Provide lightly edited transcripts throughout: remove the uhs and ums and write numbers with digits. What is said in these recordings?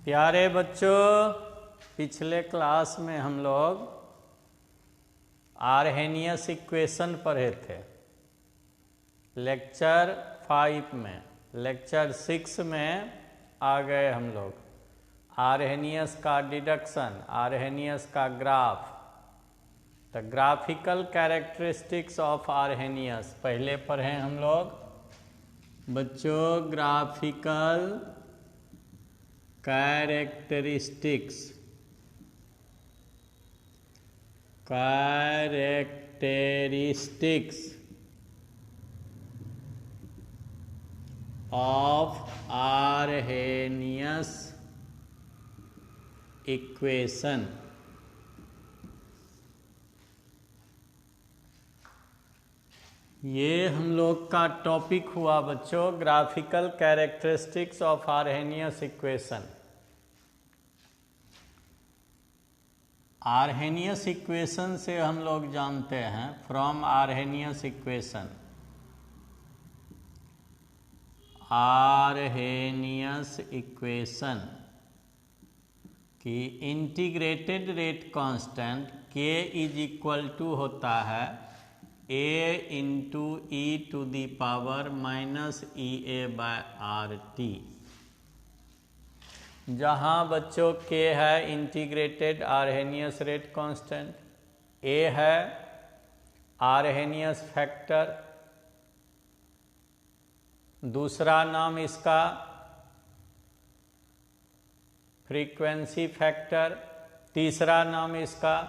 प्यारे बच्चों, पिछले क्लास में हम लोग आर्हेनियस इक्वेशन पढ़े थे। लेक्चर 5 में, लेक्चर 6 में आ गए हम लोग। आर्हेनियस का डिडक्शन, आर्हेनियस का graph, the graphical characteristics of Arrhenius पहले पढ़े हम लोग बच्चों। Graphical characteristics of Arrhenius equation. ये हम लोग का टॉपिक हुआ बच्चों, graphical characteristics of Arrhenius equation. Arrhenius equation से हम लोग जानते हैं, from Arrhenius equation, Arrhenius equation की integrated rate constant k is equal to होता है a into E to the power minus EA/RT। जहाँ बच्चों k है integrated Arrhenius rate constant, a है आर्हेनियस फैक्टर, दूसरा नाम इसका फ्रीक्वेंसी फैक्टर, तीसरा नाम इसका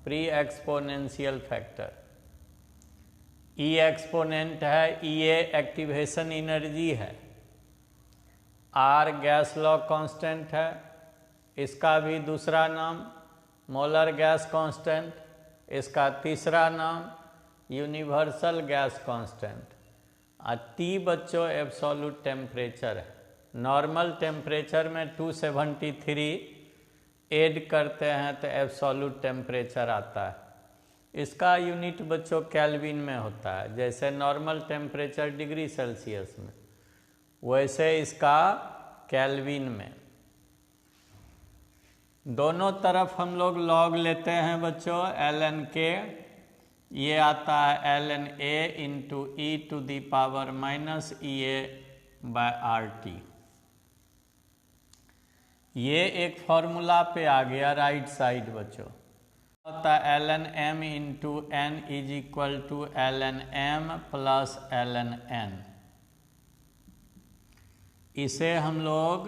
pre exponential factor. E exponent है, EA एक्टिवेशन एनर्जी है, R गैस लॉ कांस्टेंट है, इसका भी दूसरा नाम मोलर गैस कांस्टेंट, इसका तीसरा नाम यूनिवर्सल गैस कांस्टेंट। T बच्चों एब्सोल्यूट टेम्परेचर है। नॉर्मल टेम्परेचर में 273 ऐड करते हैं तो एब्सोल्यूट टेम्परेचर आता है। इसका यूनिट बच्चों केल्विन में होता है। जैसे नॉर्मल टेम्परेचर डिग्री सेल्सियस में, वैसे इसका केल्विन में। दोनों तरफ हम लोग लॉग लेते हैं बच्चों ln के, ये आता है ln A into E to the power minus EA/RT। ये एक फॉर्मूला पे आ गया राइट साइड बच्चों। होता है ln m into n is equal to ln m plus ln n। इसे हम लोग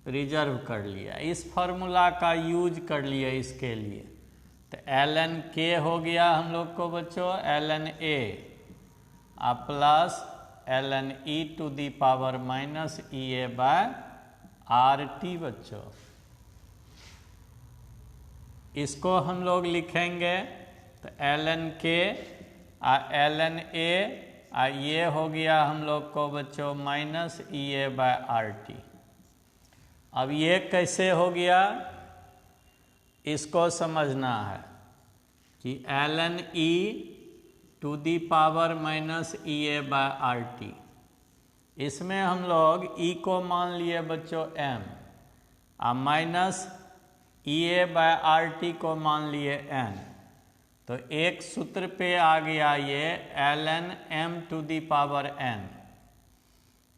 रिजर्व कर लिया, इस फॉर्मूला का यूज कर लिया इसके लिए। तो ln k हो गया हम लोग को बच्चों ln a plus ln e to the power minus EA/RT बच्चों। इसको हम लोग लिखेंगे तो ln k ln a ये हो गया हम लोग को बच्चों माइनस EA/RT। अब ये कैसे हो गया इसको समझना है कि ln e to the power minus EA/RT, इसमें हम लोग e को मान लिए बच्चों m माइनस EA/RT को मान लिए n। तो एक सूत्र पे आ गया ये ln m to the power n।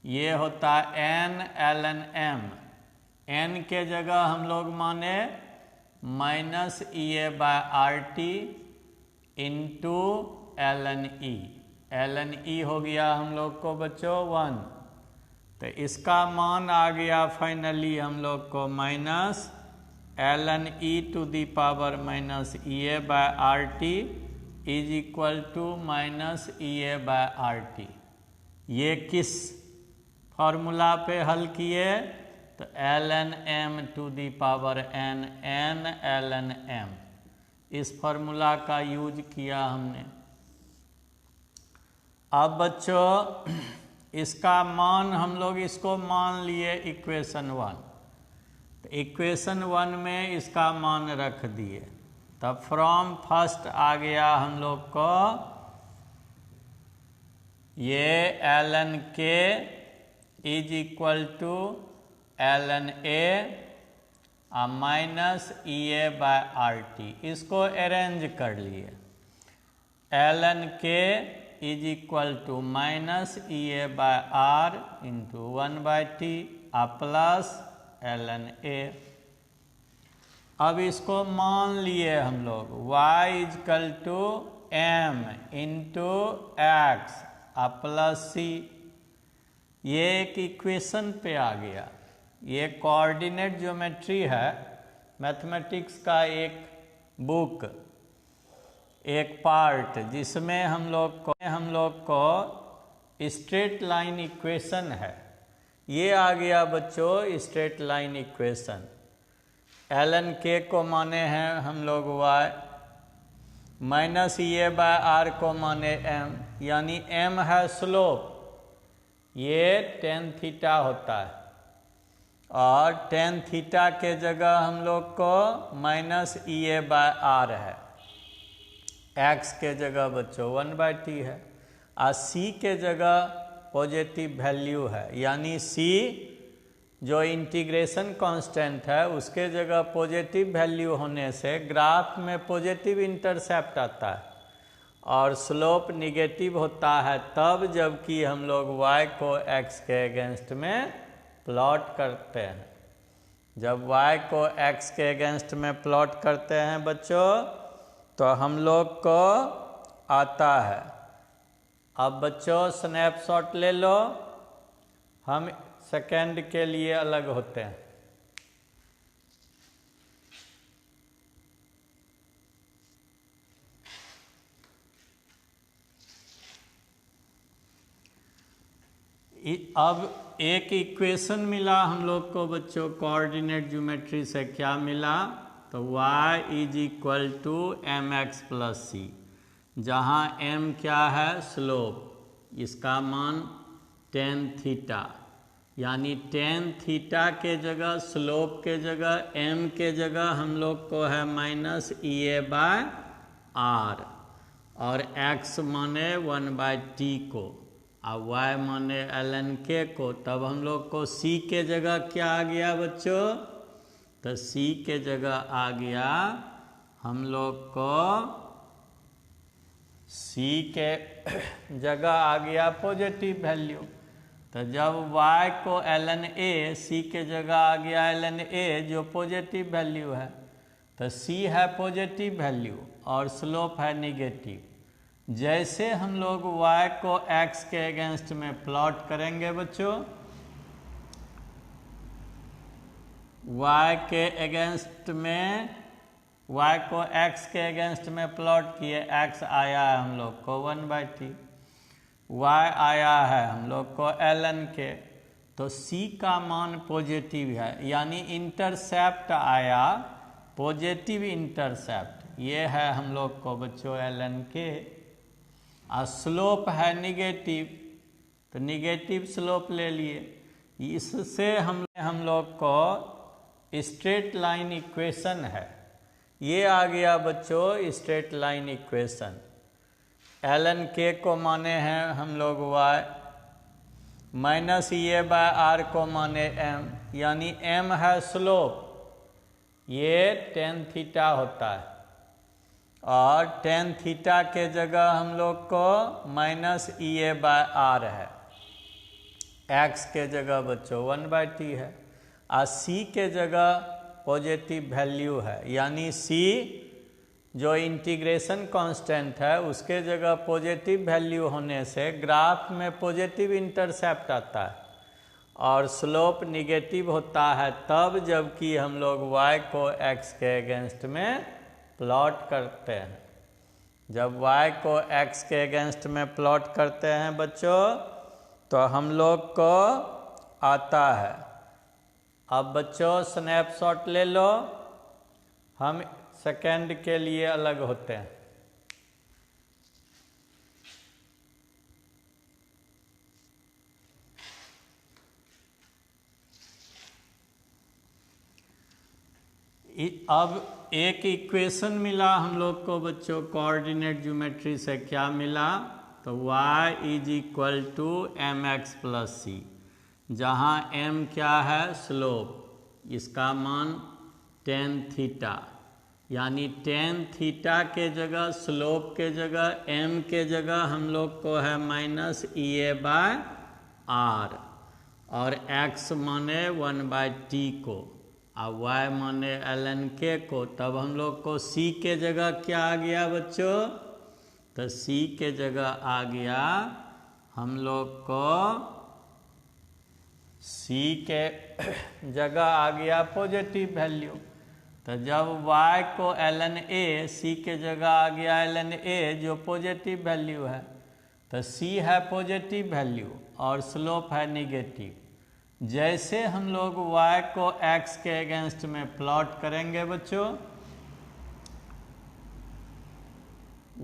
ये होता है n ln m, n के जगह हम लोग माने minus EA/RT into ln e। ln e हो गया हम लोग को बच्चों 1। तो इसका मान आ गया फाइनली हम लोग को minus ln e to the power minus EA/RT is equal to minus EA/RT। ये किस फॉर्मूला पे हल किए तो ln m to the power n ln m, इस फॉर्मूला का यूज किया हमने। अब बच्चों इसका मान हम लोग इसको मान लिए इक्वेशन 1। तो इक्वेशन 1 में इसका मान रख दिए, तब फ्रॉम फर्स्ट आ गया हम लोग को ये ln k is equal to ln a minus E A by R T. इसको अरेंज कर लिए। ln k is equal to minus E A by R into 1/t plus ln a। अब इसको मान लिए हम लोग y is equal to m into X plus C. ये एक इक्वेशन पे आ गया। ये कोऑर्डिनेट ज्योमेट्री है, मैथमेटिक्स का एक बुक, एक पार्ट, जिसमें हम लोग को स्ट्रेट लाइन इक्वेशन है। ये आ गया बच्चों straight line equation. ln k को माने हैं हम लोग y, minus E A by R को माने m, यानी m है स्लोप, ये tan थीटा होता है। और tan थीटा के जगह हम लोग को minus E A by R है, x के जगह बच्चों 1/t है, और c के जगह पॉजिटिव वैल्यू है, यानी c जो इंटीग्रेशन कांस्टेंट है उसके जगह पॉजिटिव वैल्यू होने से ग्राफ में पॉजिटिव इंटरसेप्ट आता है और स्लोप निगेटिव होता है तब जबकि हम लोग y को x के अगेंस्ट में प्लॉट करते हैं। जब y को x के अगेंस्ट में प्लॉट करते हैं बच्चों तो हम लोग को आता है। अब बच्चों स्नैपशॉट ले लो, हम सेकंड के लिए अलग होते हैं। अब एक इक्वेशन मिला हम लोग को बच्चों कोऑर्डिनेट ज्योमेट्री से। क्या मिला? तो y is equal to M X plus C, जहाँ m क्या है? स्लोप, इसका मान tan थीटा, यानी tan थीटा के जगह स्लोप के जगह m के जगह हम लोग को है minus E A by R, और x माने 1/t को, और y माने ln k को। तब हम लोग को c के जगह क्या आ गया बच्चों? तो c के जगह आ गया हम लोग को, c के जगह आ गया पॉजिटिव वैल्यू। तो जब y को ln a, c के जगह आ गया ln a जो पॉजिटिव वैल्यू है, तो c है पॉजिटिव वैल्यू और स्लोप है निगेटिव। जैसे हम लोग y को x के अगेंस्ट में प्लॉट करेंगे बच्चों, y के अगेंस्ट में, y को x के अगेंस्ट में प्लॉट किए, x आया है हम लोग को 1/t, y आया है हम लोग को ln के, तो c का मान पॉजिटिव है, यानी इंटरसेप्ट आया पॉजिटिव इंटरसेप्ट। ये है हम लोग को बच्चों ln के, और स्लोप है निगेटिव, तो निगेटिव स्लोप ले लिए। इससे हम लोग को स्ट्रेट लाइन इक्वेशन है। ये आ गया बच्चों straight line equation. ln k को माने हैं हम लोग y, minus E A by R को माने m, यानी m है स्लोप, ये tan थीटा होता है, और tan थीटा के जगह हम लोग को minus E A by R है, x के जगह बच्चों 1/t है, और c के जगह पॉजिटिव वैल्यू है, यानी c जो इंटीग्रेशन कांस्टेंट है उसके जगह पॉजिटिव वैल्यू होने से ग्राफ में पॉजिटिव इंटरसेप्ट आता है और स्लोप निगेटिव होता है तब जबकि हम लोग y को x के अगेंस्ट में प्लॉट करते हैं। जब y को x के अगेंस्ट में प्लॉट करते हैं बच्चों तो हम लोग को आता है। अब बच्चों स्नैपशॉट ले लो, हम सेकंड के लिए अलग होते हैं। अब एक इक्वेशन मिला हम लोग को बच्चों कोऑर्डिनेट ज्योमेट्री से। क्या मिला? तो y is equal to M X plus C, जहाँ m क्या है, स्लोप, इसका मान tan थीटा, यानी tan थीटा के जगह, स्लोप के जगह, m के जगह हम लोग को है -EA/r, और x माने 1/t को, और y माने ln k को। तब हम लोग को c के जगह क्या आ गया बच्चों, तो c के जगह आ गया हम लोग को, c के जगह आ गया पॉजिटिव वैल्यू। तो जब y को ln a, c के जगह आ गया ln a जो पॉजिटिव वैल्यू है, तो c है पॉजिटिव वैल्यू और स्लोप है निगेटिव। जैसे हम लोग y को x के अगेंस्ट में प्लॉट करेंगे बच्चों,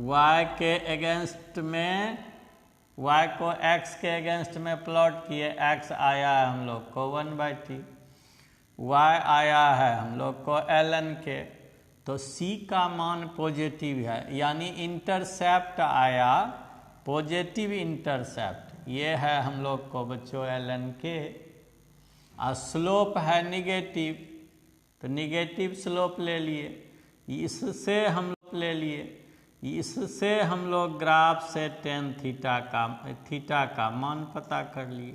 y के अगेंस्ट में, y को x के अगेंस्ट में प्लॉट किए, x आया है हम लोग को 1/t, y आया है हम लोग को ln के, तो c का मान पॉजिटिव है, यानी इंटरसेप्ट आया पॉजिटिव इंटरसेप्ट, ये है हम लोग को बच्चों ln के। और स्लोप है निगेटिव, तो निगेटिव स्लोप ले लिए, इससे हम लोग ले लिए, इससे हम लोग ग्राफ से tan थीटा का मान पता कर लिए।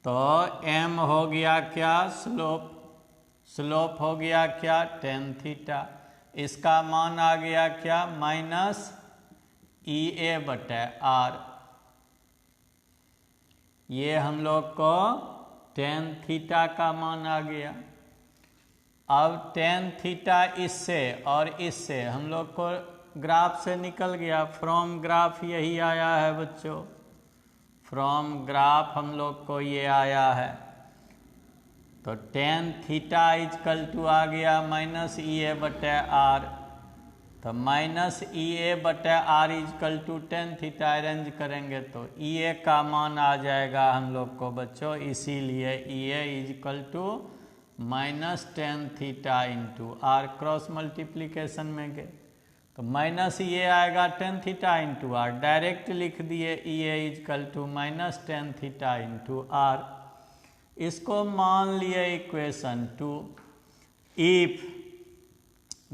तो m हो गया क्या, स्लोप, स्लोप हो गया क्या tan थीटा, इसका मान आ गया क्या -EA/r, ये हम लोग को tan थीटा का मान आ गया। अब tan थीटा इससे और इससे हम लोग को ग्राफ से निकल गया, फ्रॉम ग्राफ यही आया है बच्चों, फ्रॉम ग्राफ हम लोग को ये आया है। तो tan थीटा इजकल टू आ गया -EA/r, तो -EA/r is equal to tan theta arrange करेंगे तो EA का मान आ जाएगा हम लोग को बच्चों, इसीलिए EA is equal to -tan theta into r, cross multiplication में गए तो -EA आएगा tan theta into r, direct लिख दिए EA is equal to -tan theta into r। इसको मान लिए equation 2, if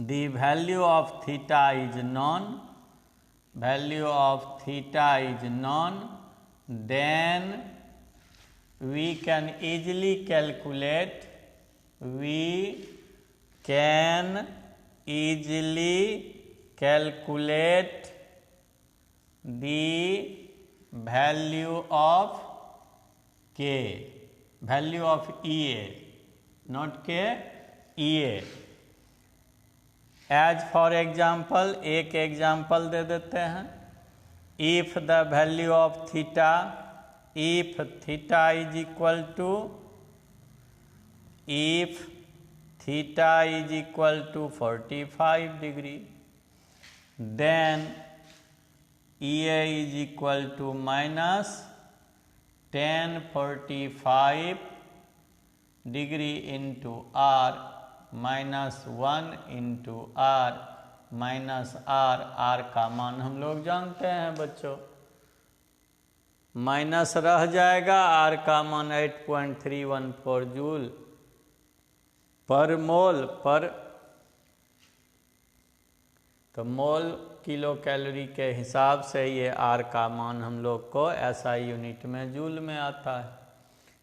the value of theta is known, value of theta is known, then we can easily calculate, we can easily calculate the value of k, value of EA, not k, EA। as for example, एक example दे देते हैं, if the value of theta, if theta is equal to, if theta is equal to 45 degree, then EA is equal to -tan 45 degree into r -1 into r minus r, r का मान हम लोग जानते हैं बच्चों, minus रह जाएगा, r का मान 8.314 जूल पर मोल पर, तो मोल किलो कैलोरी के हिसाब से ये r का मान हम लोग को SI यूनिट में जूल में आता है।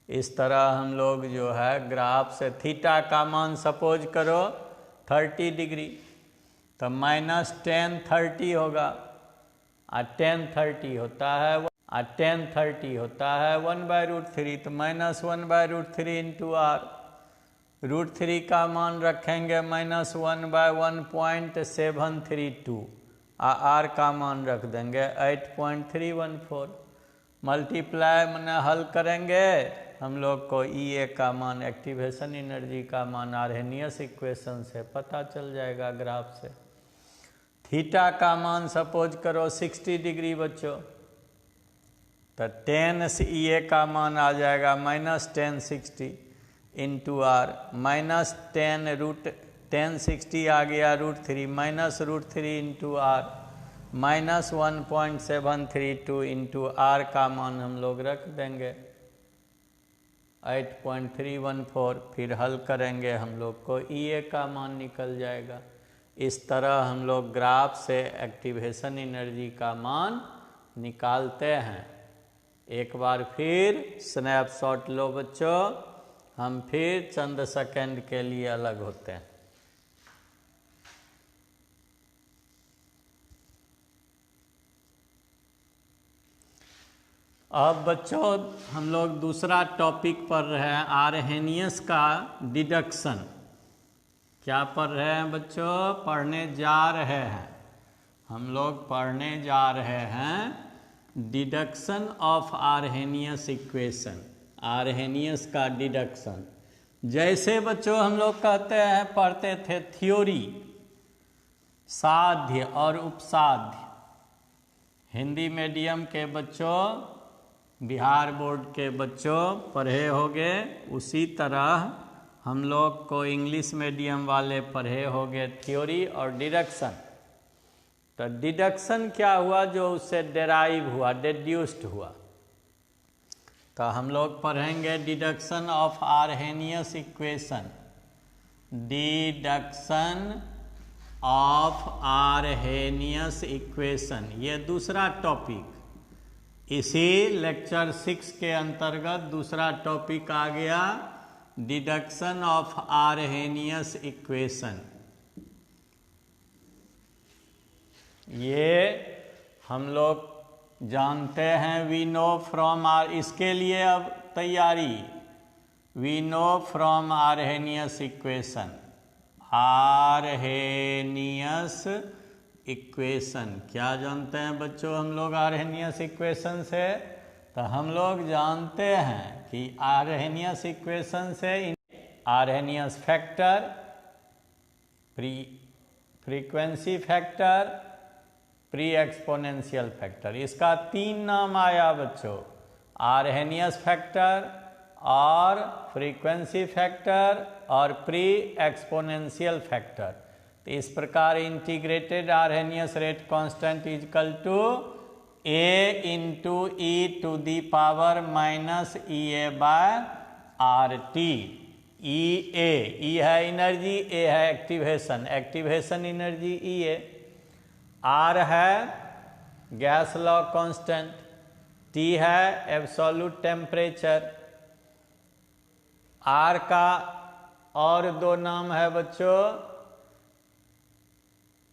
इस तरह हम लोग जो है ग्राफ से थीटा का मान सपोज करो 30 डिग्री, तो -tan 30 होगा, और tan 30 होता है, और tan 30 होता है 1/√3, तो -1/√3 इंटू r, √3 का मान रखेंगे -1/1.732, r का मान रख देंगे 8.314, मल्टीप्लाई मैंने हल करेंगे हम लोग को EA का मान, एक्टिवेशन एनर्जी का मान आर्हेनियस इक्वेशन से पता चल जाएगा ग्राफ से। थीटा का मान सपोज करो 60 डिग्री बच्चों, तो tan EA का मान आ जाएगा -tan 60 इंटू r, -tan 60 आ गया √3, -√3 इंटू r, -1.732 इंटू r का मान हम लोग रख देंगे। 8.314, फिर हल करेंगे हम लोग को EA का मान निकल जाएगा। इस तरह हम लोग ग्राफ से एक्टिवेशन एनर्जी का मान निकालते हैं। एक बार फिर स्नैपशॉट लो बच्चों, हम फिर चंद सेकंड के लिए अलग होते हैं। अब बच्चों हम लोग दूसरा टॉपिक पढ़ रहे हैं, आरहेनियस का डिडक्शन। क्या पढ़ रहे हैं बच्चों? पढ़ने जा रहे हैं, हम लोग पढ़ने जा रहे हैं deduction of Arrhenius equation, Arrhenius का डिडक्शन। जैसे बच्चों हम लोग कहते हैं, पढ़ते थे थ्योरी, साध्य और उपसाध्य। हिंदी मीडियम के बच्चों, बिहार बोर्ड के बच्चों पढ़े होंगे, उसी तरह हम लोग को इंग्लिश मीडियम वाले पढ़े होंगे थ्योरी और डिडक्शन। तो डिडक्शन क्या हुआ? जो उससे डेराइव हुआ, डेड्यूस्ड हुआ। तो हम लोग पढ़ेंगे deduction of Arrhenius equation, deduction of Arrhenius equation, ये दूसरा टॉपिक। इसी लेक्चर 6 के अंतर्गत दूसरा टॉपिक आ गया, डिडक्शन ऑफ आरहेनियस इक्वेशन। ये हम लोग जानते हैं, वी नो फ्रॉम आर, इसके लिए अब तैयारी, we know from Arrhenius equation, Arrhenius equation. क्या जानते हैं बच्चों हम लोग आरहेनियस इक्वेशन से? तो हम लोग जानते हैं कि आरहेनियस इक्वेशन से Arrhenius factor, frequency factor, pre exponential factor, इसका 3 नाम आया बच्चों, आरहेनियस फैक्टर और फ्रीक्वेंसी फैक्टर और प्री एक्सपोनेंशियल फैक्टर। तो इस प्रकार integrated Arrhenius rate constant is equal to A into E to the power minus EA by RT। E है एनर्जी, A है activation, activation energy EA, R है gas law constant, T है absolute temperature. R का और 2 नाम है बच्चों,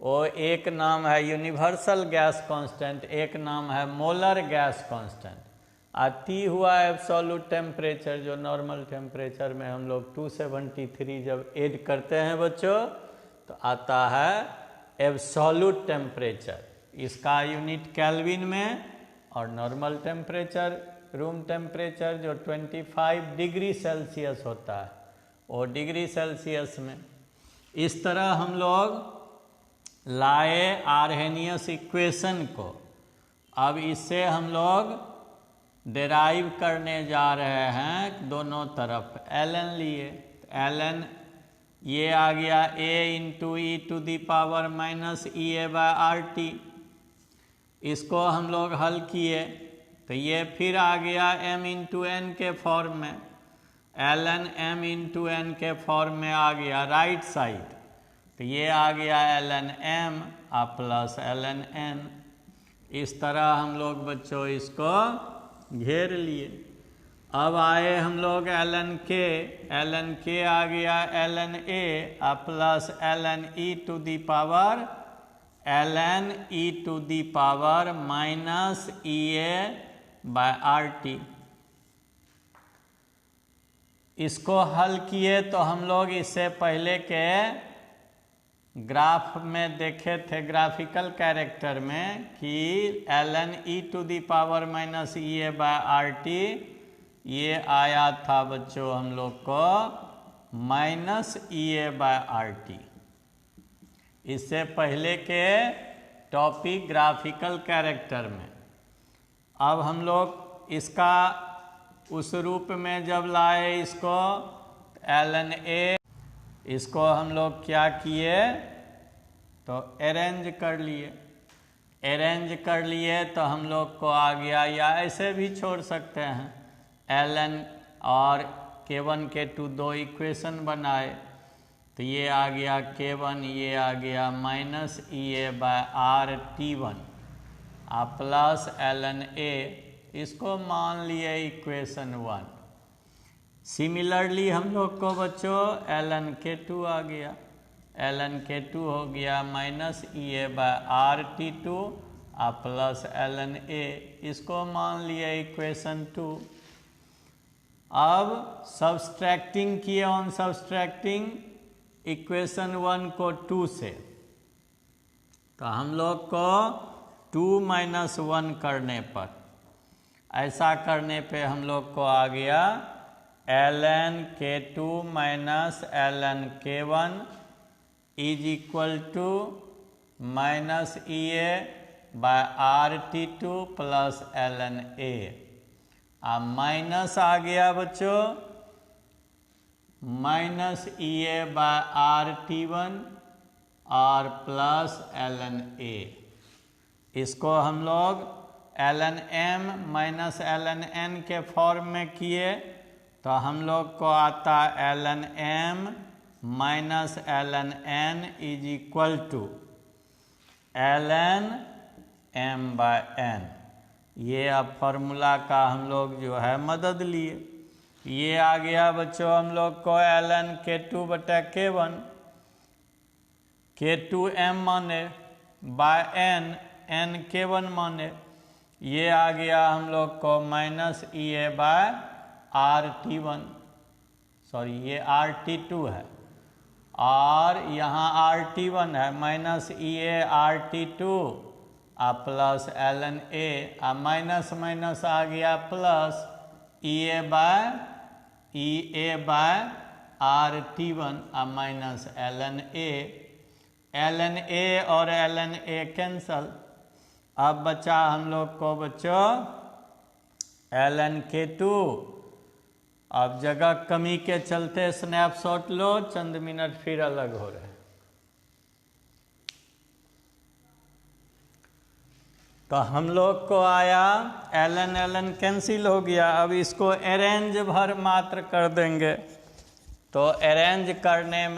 वो एक नाम है यूनिवर्सल गैस कांस्टेंट, एक नाम है मोलर गैस कांस्टेंट। T हुआ एब्सोल्यूट टेम्परेचर, जो नॉर्मल टेम्परेचर में हम लोग 273 जब ऐड करते हैं बच्चों तो आता है एब्सोल्यूट टेम्परेचर। इसका यूनिट केल्विन में, और नॉर्मल टेम्परेचर, रूम टेम्परेचर जो 25 डिग्री सेल्सियस होता है, वो डिग्री सेल्सियस में। इस तरह हम लोग लाए आरहेनियस इक्वेशन को। अब इससे हम लोग डेराइव करने जा रहे हैं दोनों तरफ, ln लिए, ln ये आ गया A into E to the power minus EA by RT। इसको हम लोग हल किए तो ये फिर आ गया m इंटू n के फॉर्म में, ln m इंटू n के फॉर्म में आ गया राइट साइड। तो ये आ गया ln m plus ln n। इस तरह हम लोग बच्चों इसको घेर लिए। अब आए हम लोग ln k आ गया ln a plus ln e to the power, ln e to the power minus EA by RT। इसको हल किए तो हम लोग इससे पहले के ग्राफ में देखे थे, ग्राफिकल कैरेक्टर में, कि ln e to the power minus EA by RT ये आया था बच्चों हम लोग को माइनस EA बाय RT। इससे पहले के टॉपिक ग्राफिकल कैरेक्टर में। अब हम लोग इसका उस रूप में जब लाए इसको, ln A, इसको हम लोग क्या किए तो अरेंज कर लिए। अरेंज कर लिए तो हम लोग को आ गया, या ऐसे भी छोड़ सकते हैं, ln और K1 K2 दो इक्वेशन बनाए, तो ये आ गया K1, ये आ गया minus EA/RT1 plus ln A, इसको मान लिए इक्वेशन 1। सिमिलरली हम लोग को बच्चों ln K2 आ गया, ln K2 हो गया minus EA/RT2 plus ln A, इसको मान लिए इक्वेशन 2। अब सब्सट्रैक्टिंग किए, ऑन सब्सट्रैक्टिंग इक्वेशन 1 को 2 से, तो हम लोग को 2 माइनस 1 करने पर, ऐसा करने पे हम लोग को आ गया ln K2 minus ln K1 is equal to minus EA/RT2 plus ln A। अब माइनस आ गया बच्चों माइनस EA/RT1 और प्लस ln A। इसको हम लोग ln M minus ln N के फॉर्म में किए, तो हम लोग को आता ln M minus ln N is equal to ln M/N। ये अब फॉर्मूला का हम लोग जो है मदद लिए। ये आ गया बच्चों हम लोग को ln K2 बटा K1, K2M माने बाय N K1 माने, ये आ गया हम लोग को माइनस EA/RT1, सॉरी ये RT2 है और यहाँ RT1 है, minus EA/RT2 plus ln A, minus minus आ गया plus EA/RT1 minus ln A और ln A कैंसल। अब बचा हम लोग को बच्चों ln K2। अब जगह कमी के चलते स्नैपशॉट लो, चंद मिनट फिर अलग हो रहे। तो हम लोग को आया ln कैंसिल हो गया। अब इसको अरेंज भर मात्र कर देंगे, तो अरेंज करने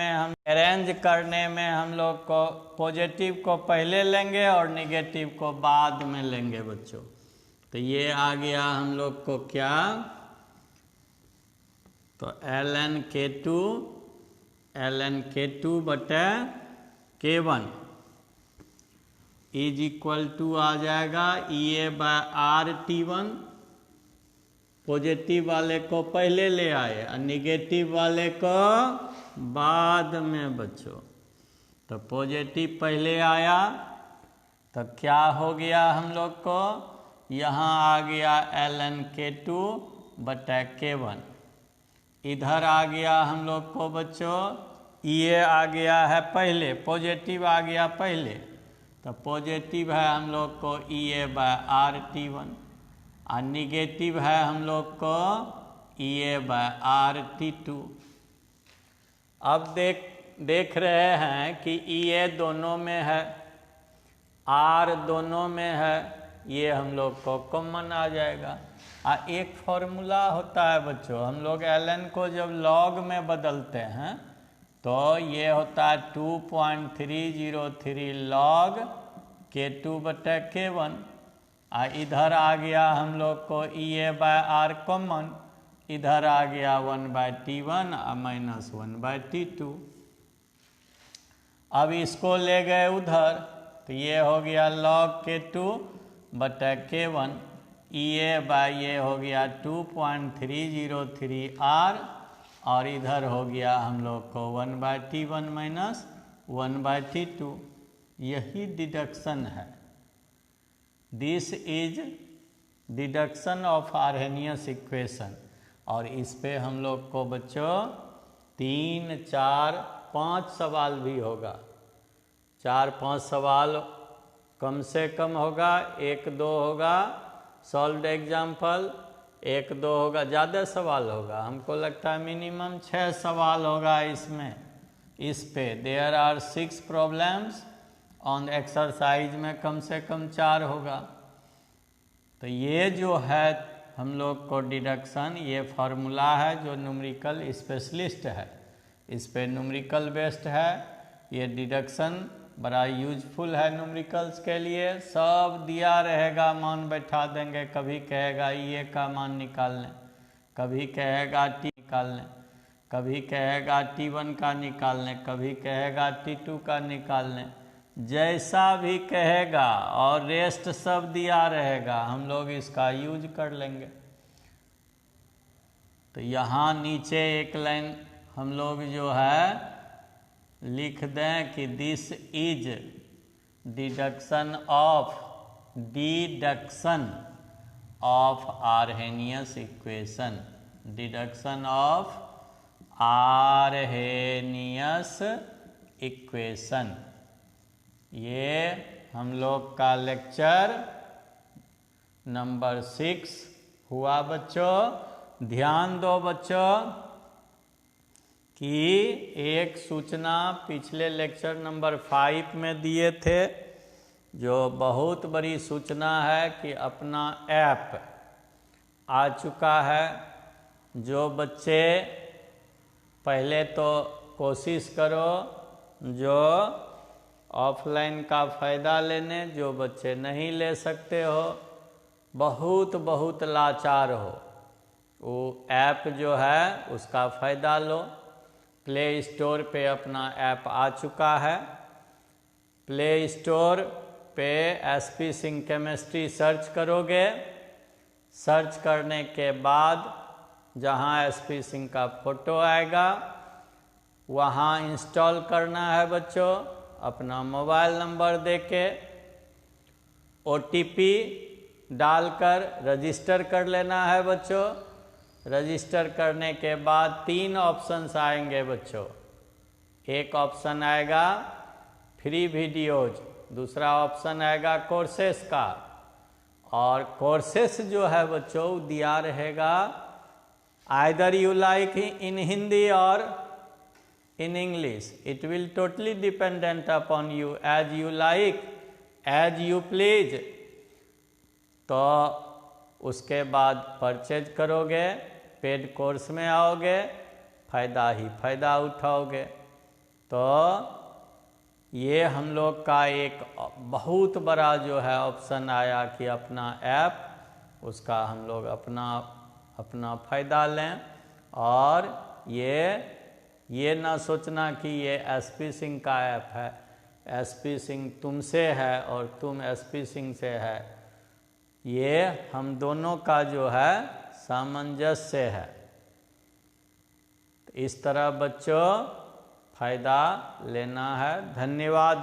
में हम लोग को पॉजिटिव को पहले लेंगे और नेगेटिव को बाद में लेंगे बच्चों। तो ये आ गया हम लोग को क्या, तो ln K2 बटा K1 इज इक्वल टू आ जाएगा EA/RT1। पॉजिटिव वाले को पहले ले आए और निगेटिव वाले को बाद में बच्चों। तो पॉजिटिव पहले आया तो क्या हो गया हम लोग को, यहाँ आ गया ln K2 बटा K1, इधर आ गया हम लोग को बच्चों EA आ गया है पहले, पॉजिटिव आ गया पहले, तो पॉजिटिव है हम लोग को EA/RT1 और निगेटिव है हम लोग को EA/RT2। अब देख रहे हैं कि EA दोनों में है, R दोनों में है, ये हम लोग को कॉमन आ जाएगा। एक फॉर्मूला होता है बच्चों, हम लोग ln को जब लॉग में बदलते हैं तो ये होता है 2.303 log K2 बटा K1। इधर आ गया हम लोग को EA/R कॉमन, इधर आ गया 1/T1 माइनस 1/T2। अब इसको ले गए उधर, तो ये हो गया log K2 बटा K1, EA/ये हो गया 2.303 R और इधर हो गया हम लोग को 1/T1 माइनस 1/T2। यही डिडक्शन है। This is deduction of Arrhenius equation. और इस पे हम लोग को बच्चों 3, 4, 5 सवाल भी होगा। 4-5 सवाल कम से कम होगा, 1-2 होगा सॉल्व्ड एग्जाम्पल, 1-2 होगा, ज़्यादा सवाल होगा। हमको लगता है मिनिमम 6 सवाल होगा इसमें। इस पे there are 6 problems on exercise में कम से कम 4 होगा। तो ये जो है हम लोग को डिडक्शन, ये फार्मूला है जो न्यूमेरिकल स्पेशलिस्ट है, इस पे न्यूमेरिकल बेस्ड है। ये डिडक्शन बड़ा यूजफुल है न्यूमेरिकल्स के लिए। सब दिया रहेगा, मान बैठा देंगे, कभी कहेगा ये का मान निकाल लें, कभी कहेगा टी निकाल लें, कभी कहेगा T1 का निकाल लें, कभी कहेगा T2 का निकाल लें, जैसा भी कहेगा, और रेस्ट सब दिया रहेगा, हम लोग इसका यूज कर लेंगे। तो यहाँ नीचे एक लाइन हम लोग जो है लिख दें कि this is deduction of Arrhenius equation, deduction of Arrhenius equation. ये हम लोग का लेक्चर नंबर 6 हुआ बच्चों। ध्यान दो बच्चों कि एक सूचना पिछले लेक्चर नंबर 5 में दिए थे, जो बहुत बड़ी सूचना है कि अपना ऐप आ चुका है। जो बच्चे पहले तो कोशिश करो जो ऑफलाइन का फ़ायदा लेने, जो बच्चे नहीं ले सकते हो, बहुत लाचार हो, वो ऐप जो है उसका फ़ायदा लो। प्ले स्टोर पे अपना ऐप आ चुका है। प्ले स्टोर पे SP सिंह केमिस्ट्री सर्च करोगे, सर्च करने के बाद जहाँ SP सिंह का फ़ोटो आएगा वहाँ इंस्टॉल करना है बच्चों। अपना मोबाइल नंबर देके OTP डालकर रजिस्टर कर लेना है बच्चों। रजिस्टर करने के बाद 3 ऑप्शंस आएंगे बच्चों। एक ऑप्शन आएगा फ्री वीडियोज, दूसरा ऑप्शन आएगा कोर्सेस का, और कोर्सेस जो है बच्चों दिया रहेगा either you like in Hindi और in English. It will totally dependent upon you, as you like, as you please. तो उसके बाद परचेज करोगे, पेड कोर्स में आओगे, फ़ायदा ही फ़ायदा उठाओगे। तो ये हम लोग का एक बहुत बड़ा जो है ऑप्शन आया कि अपना ऐप, उसका हम लोग अपना फ़ायदा लें। और ये ना सोचना कि ये SP सिंह का ऐप है, SP सिंह तुमसे है और तुम SP सिंह से है, ये हम दोनों का जो है सामंजस्य है। तो इस तरह बच्चों फ़ायदा लेना है। धन्यवाद।